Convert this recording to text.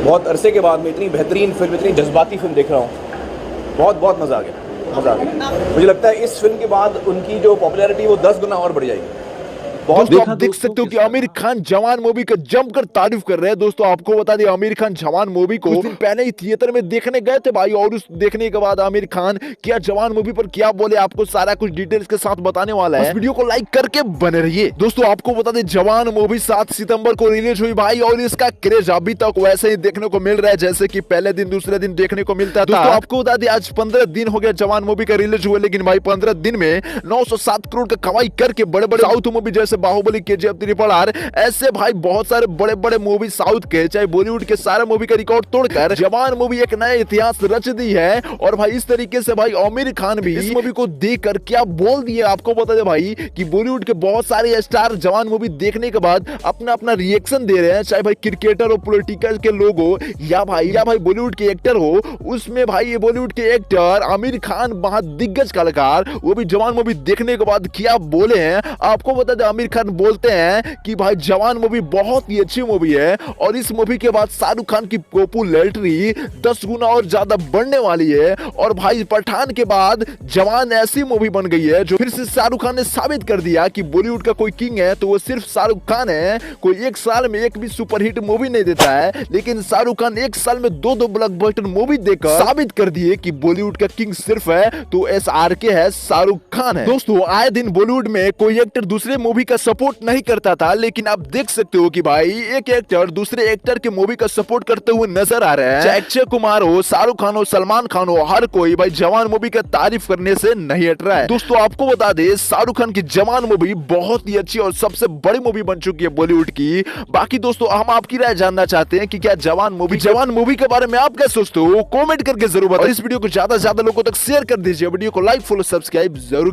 बहुत अरसे के बाद मैं इतनी बेहतरीन फिल्म, इतनी जज्बाती फिल्म देख रहा हूँ। बहुत मज़ा आ गया, मज़ा आ गया। मुझे लगता है इस फिल्म के बाद उनकी जो पॉपुलैरिटी वो 10 गुना और बढ़ जाएगी। दोस्तों आप देख सकते हो कि आमिर खान जवान मूवी का जमकर तारीफ कर रहे हैं। दोस्तों आपको बता दें, आमिर खान जवान मूवी को कुछ दिन पहले ही थिएटर में देखने गए थे भाई, और उस देखने के बाद आमिर खान क्या जवान मूवी पर क्या बोले, आपको सारा कुछ डिटेल्स के साथ बताने वाला है। वीडियो को लाइक करके बने रहिए। दोस्तों आपको बता दें, जवान मूवी 7 सितंबर को रिलीज हुई भाई, और इसका क्रेज अभी तक वैसे ही देखने को मिल रहा है जैसे कि पहले दिन दूसरे दिन देखने को मिलता था। दोस्तों आपको बता दें, आज 15 दिन हो गया जवान मूवी का रिलीज हुए, लेकिन भाई 15 दिन में 907 करोड़ का कमाई करके बड़े बड़े साउथ मूवी जैसे बाहुबली, KGF, ट्रिपल आर, ऐसे भाई बहुत सारे बड़े बड़े मूवी साउथ के चाहे बॉलीवुड के सारे मूवी का रिकॉर्ड तोड़कर जवान मूवी एक नया इतिहास रच दी है। और भाई इस तरीके से भाई आमिर खान भी इस मूवी को देखकर क्या बोल दिए आपको बता दे भाई कि बॉलीवुड के बहुत सारे स्टार जवान मूवी देखने के बाद अपना अपना रिएक्शन दे रहे हैं, चाहे भाई क्रिकेटर हो, पॉलिटिकल के लोग हो, या भाई बॉलीवुड के एक्टर हो। उसमें भाई ये बॉलीवुड के एक्टर आमिर खान महादिग्गज कलाकार, वो भी जवान मूवी देखने के बाद क्या बोले हैं आपको बता दे। आमिर खान बोलते हैं कि भाई जवान मूवी बहुत ही अच्छी मूवी है, और इस मूवी के बाद शाहरुख खान की पॉपुलैरिटी 10 गुना और ज्यादा बढ़ने वाली है। और भाई पठान के बाद जवान ऐसी मूवी बन गई है जो फिर से शाहरुख खान ने साबित कर दिया कि बॉलीवुड का कोई किंग है तो वो सिर्फ शाहरुख खान है। कोई एक साल में एक भी सुपरहिट मूवी नहीं देता है, लेकिन शाहरुख खान एक साल में दो ब्लॉकबस्टर मूवी देकर साबित कर दिए कि बॉलीवुड का किंग सिर्फ है तो SRK है, शाहरुख खान है। दोस्तों आए दिन बॉलीवुड में कोई एक्टर दूसरे मूवी का सपोर्ट नहीं करता था, लेकिन आप देख सकते हो कि भाई एक एक्टर दूसरे एक्टर के मूवी का सपोर्ट करते हुए नजर आ रहे हैं। चाहे अक्षय कुमार हो, शाहरुख खान हो, सलमान खान हो, हर कोई भाई जवान मूवी का तारीफ करने से नहीं हट रहा है। दोस्तों आपको बता दें, शाहरुख खान की जवान मूवी बहुत ही अच्छी और सबसे बड़ी मूवी बन चुकी है बॉलीवुड की। बाकी दोस्तों हम आपकी राय जानना चाहते हैं कि क्या जवान मूवी के बारे में आप क्या सोचते हो, कमेंट करके जरूर बताइए। इस वीडियो को ज्यादा से ज्यादा लोगों तक शेयर कर दीजिए। वीडियो को लाइक, फॉलो, सब्सक्राइब जरूर